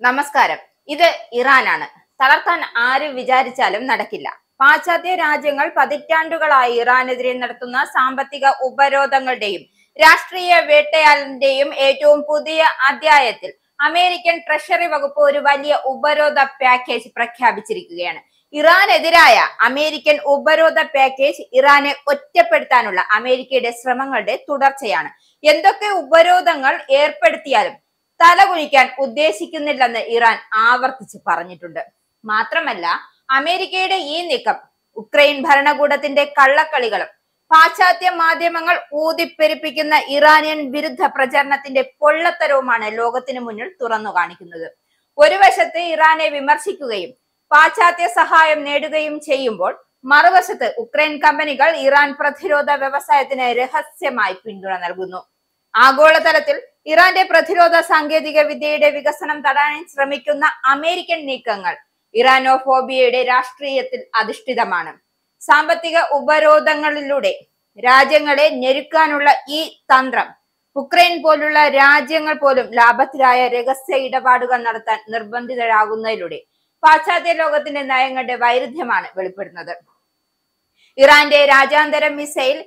നമസ്കാരം. ഇത് ഇറാനാണ്. തളർത്താൻ ആര് വിചാരിച്ചാലും നടക്കില്ല. പാശ്ചാത്യ രാജ്യങ്ങൾ പതിറ്റാണ്ടുകളായി ഇറാനെതിരെ നടത്തുന്ന സാമ്പത്തിക ഉപരോധങ്ങളുടെയും രാഷ്ട്രീയ വേട്ടയാടലിന്റെയും ഏറ്റവും പുതിയ അധ്യായത്തിൽ അമേരിക്കൻ ട്രഷറി വകുപ്പ് ഒരു വലിയ ഉപരോധ പാക്കേജ് പ്രഖ്യാപിച്ചിരിക്കുകയാണ്. ഇറാനെതിരായ അമേരിക്കൻ ഉപരോധ പാക്കേജ് ഇറാനെ ഒറ്റപ്പെടുത്താനുള്ള അമേരിക്കയുടെ ശ്രമങ്ങളുടെ തുടർച്ചയാണ്. എന്തൊക്കെ ഉപരോധങ്ങൾ ഏർപ്പെടുത്തിയാലും തലകുനിക്കാൻ ഉദ്ദേശിക്കുന്നില്ലെന്ന് ഇറാൻ ആവർത്തിച്ച് പറഞ്ഞിട്ടുണ്ട്. മാത്രമല്ല, അമേരിക്കയുടെ ഈ നീക്കം ഉക്രൈൻ ഭരണകൂടത്തിന്റെ കള്ളക്കളികളും പാശ്ചാത്യ മാധ്യമങ്ങൾ ഊതിപ്പെരുപ്പിക്കുന്ന ഇറാനിയൻ വിരുദ്ധ പ്രചരണത്തിന്റെ പൊള്ളത്തരവുമാണ് ലോകത്തിന് മുന്നിൽ തുറന്നു കാണിക്കുന്നത്. ഒരു വശത്ത് ഇറാനെ വിമർശിക്കുകയും പാശ്ചാത്യ സഹായം നേടുകയും ചെയ്യുമ്പോൾ മറുവശത്ത് ഉക്രൈൻ കമ്പനികൾ ഇറാൻ പ്രതിരോധ വ്യവസായത്തിന് രഹസ്യമായി പിന്തുണ നൽകുന്നു. ആഗോളതലത്തിൽ ഇറാന്റെ പ്രതിരോധ സാങ്കേതിക വിദ്യയുടെ വികസനം തടയാൻ ശ്രമിക്കുന്ന അമേരിക്കൻ നീക്കങ്ങൾ ഇറാനോഫോബിയയുടെ രാഷ്ട്രീയത്തിൽ അധിഷ്ഠിതമാണ്. സാമ്പത്തിക ഉപരോധങ്ങളിലൂടെ രാജ്യങ്ങളെ ഞെരുക്കാനുള്ള ഈ തന്ത്രം ഉക്രൈൻ പോലുള്ള രാജ്യങ്ങൾ പോലും ലാഭത്തിലായ രഹസ്യ ഇടപാടുകൾ നടത്താൻ നിർബന്ധിതരാകുന്നതിലൂടെ പാശ്ചാത്യ ലോകത്തിന്റെ നയങ്ങളുടെ വൈരുദ്ധ്യമാണ് വെളിപ്പെടുന്നത്. ഇറാന്റെ രാജ്യാന്തര മിസൈൽ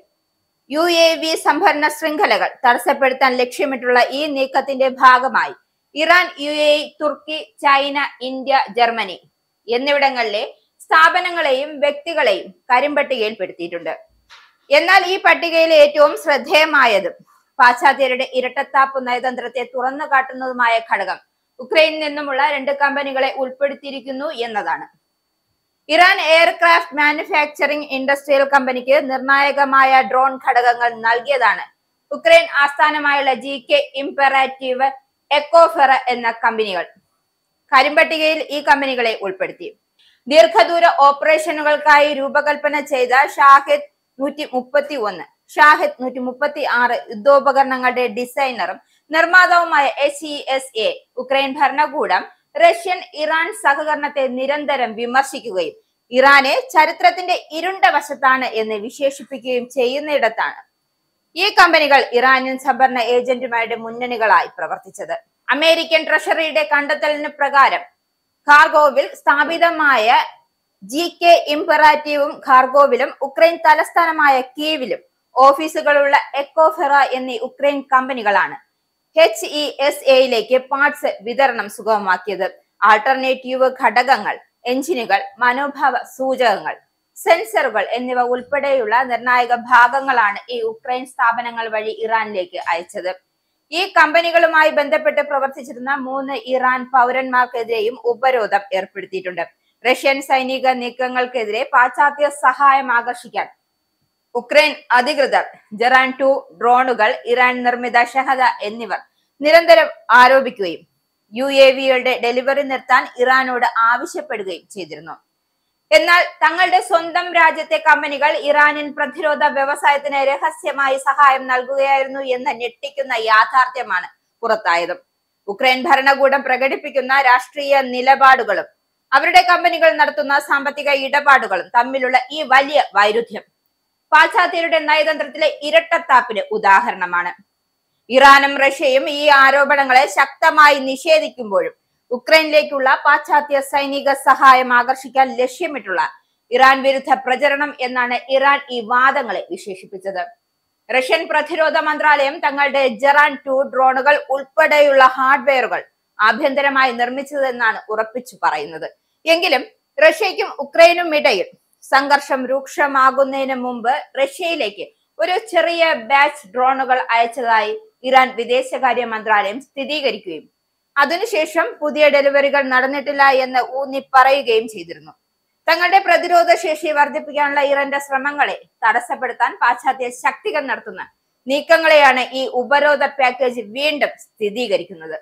UAV സംഭരണ ശൃംഖലകൾ തടസ്സപ്പെടുത്താൻ ലക്ഷ്യമിട്ടുള്ള ഈ നീക്കത്തിന്റെ ഭാഗമായി ഇറാൻ, UAE, തുർക്കി, ചൈന, ഇന്ത്യ, ജർമ്മനി എന്നിവിടങ്ങളിലെ സ്ഥാപനങ്ങളെയും വ്യക്തികളെയും കരിമ്പട്ടികയിൽപ്പെടുത്തിയിട്ടുണ്ട്. എന്നാൽ ഈ പട്ടികയിൽ ഏറ്റവും ശ്രദ്ധേയമായതും പാശ്ചാത്യരുടെ ഇരട്ടത്താപ്പ് നയതന്ത്രത്തെ തുറന്നു കാട്ടുന്നതുമായ ഘടകം ഉക്രൈനിൽ നിന്നുമുള്ള 2 കമ്പനികളെ ഉൾപ്പെടുത്തിയിരിക്കുന്നു എന്നതാണ്. ഇറാൻ എയർക്രാഫ്റ്റ് മാനുഫാക്ചറിംഗ് ഇൻഡസ്ട്രിയൽ കമ്പനിക്ക് നിർണായകമായ ഡ്രോൺ ഘടകങ്ങൾ നൽകിയതാണ് ഉക്രൈൻ ആസ്ഥാനമായുള്ള GK ഇംപെറാറ്റീവ്, എക്കോഫെറ എന്ന കമ്പനികൾ. കരിമ്പട്ടികയിൽ ഈ കമ്പനികളെ ഉൾപ്പെടുത്തി. ദീർഘദൂര ഓപ്പറേഷനുകൾക്കായി രൂപകൽപ്പന ചെയ്ത ഷാഹിദ് 131, ഷാഹിദ് 136 യുദ്ധോപകരണങ്ങളുടെ ഡിസൈനറും നിർമ്മാതാവുമായ HESA ഉക്രൈൻ ഭരണകൂടം റഷ്യൻ ഇറാൻ സഹകരണത്തെ നിരന്തരം വിമർശിക്കുകയും ഇറാനെ ചരിത്രത്തിന്റെ ഇരുണ്ട വശത്താണ് എന്ന് വിശേഷിപ്പിക്കുകയും ചെയ്യുന്നിടത്താണ് ഈ കമ്പനികൾ ഇറാനിയൻ സംഭരണ ഏജന്റുമാരുടെ മുന്നണികളായി പ്രവർത്തിച്ചത്. അമേരിക്കൻ ട്രഷറിയുടെ കണ്ടെത്തലിന് പ്രകാരം ഖാർഗോവിൽ സ്ഥാപിതമായ GK ഇംപെറാറ്റീവും ഖാർഗോവിലും ഉക്രൈൻ തലസ്ഥാനമായ കീവിലും ഓഫീസുകളുള്ള എക്കോഫെറ എന്നീ ഉക്രൈൻ കമ്പനികളാണ് HESAയിലേക്ക് പാർട്സ് വിതരണം സുഗമമാക്കിയത്. ആൾട്ടർനേറ്റീവ് ഘടകങ്ങൾ, എഞ്ചിനുകൾ, മനോഭാവ സൂചകങ്ങൾ, സെൻസറുകൾ എന്നിവ ഉൾപ്പെടെയുള്ള നിർണായക ഭാഗങ്ങളാണ് ഈ ഉക്രൈൻ സ്ഥാപനങ്ങൾ വഴി ഇറാനിലേക്ക് അയച്ചത്. ഈ കമ്പനികളുമായി ബന്ധപ്പെട്ട് പ്രവർത്തിച്ചിരുന്ന 3 ഇറാൻ പൗരന്മാർക്കെതിരെയും ഉപരോധം ഏർപ്പെടുത്തിയിട്ടുണ്ട്. റഷ്യൻ സൈനിക നീക്കങ്ങൾക്കെതിരെ പാശ്ചാത്യ സഹായം ആകർഷിക്കാൻ ഉക്രൈൻ അധികൃതർ ജറാൻ 2 ഡ്രോണുകൾ, ഇറാൻ നിർമ്മിത ഷഹദ എന്നിവർ നിരന്തരം ആരോപിക്കുകയും UAVകളുടെ ഡെലിവറി നിർത്താൻ ഇറാനോട് ആവശ്യപ്പെടുകയും ചെയ്തിരുന്നു. എന്നാൽ തങ്ങളുടെ സ്വന്തം രാജ്യത്തെ കമ്പനികൾ ഇറാനിയൻ പ്രതിരോധ വ്യവസായത്തിന് രഹസ്യമായി സഹായം നൽകുകയായിരുന്നു എന്ന ഞെട്ടിക്കുന്ന യാഥാർത്ഥ്യമാണ് പുറത്തായത്. ഉക്രൈൻ ഭരണകൂടം പ്രകടിപ്പിക്കുന്ന രാഷ്ട്രീയ നിലപാടുകളും അവരുടെ കമ്പനികൾ നടത്തുന്ന സാമ്പത്തിക ഇടപാടുകളും തമ്മിലുള്ള ഈ വലിയ വൈരുദ്ധ്യം പാശ്ചാത്യരുടെ നയതന്ത്രത്തിലെ ഇരട്ടത്താപ്പിന് ഉദാഹരണമാണ്. ഇറാനും റഷ്യയും ഈ ആരോപണങ്ങളെ ശക്തമായി നിഷേധിക്കുമ്പോഴും ഉക്രൈനിലേക്കുള്ള പാശ്ചാത്യ സൈനിക സഹായം ആകർഷിക്കാൻ ലക്ഷ്യമിട്ടുള്ള ഇറാൻ വിരുദ്ധ പ്രചരണം എന്നാണ് ഇറാൻ ഈ വാദങ്ങളെ വിശേഷിപ്പിച്ചത്. റഷ്യൻ പ്രതിരോധ മന്ത്രാലയം തങ്ങളുടെ ജറാൻ 2 ഡ്രോണുകൾ ഉൾപ്പെടെയുള്ള ഹാർഡ്വെയറുകൾ ആഭ്യന്തരമായി നിർമ്മിച്ചതെന്നാണ് ഉറപ്പിച്ചു പറയുന്നത്. എങ്കിലും റഷ്യയ്ക്കും ഉക്രൈനും ഇടയിൽ സംഘർഷം രൂക്ഷമാകുന്നതിന് മുമ്പ് റഷ്യയിലേക്ക് ഒരു ചെറിയ ബാച്ച് ഡ്രോണുകൾ അയച്ചതായി ഇറാൻ വിദേശകാര്യ മന്ത്രാലയം സ്ഥിരീകരിക്കുകയും അതിനുശേഷം പുതിയ ഡെലിവറികൾ നടന്നിട്ടില്ല എന്ന് ഊന്നി പറയുകയും ചെയ്തിരുന്നു. തങ്ങളുടെ പ്രതിരോധ ശേഷി വർദ്ധിപ്പിക്കാനുള്ള ഇറാന്റെ ശ്രമങ്ങളെ തടസ്സപ്പെടുത്താൻ പാശ്ചാത്യ ശക്തികൾ നടത്തുന്ന നീക്കങ്ങളെയാണ് ഈ ഉപരോധ പാക്കേജ് വീണ്ടും സ്ഥിരീകരിക്കുന്നത്.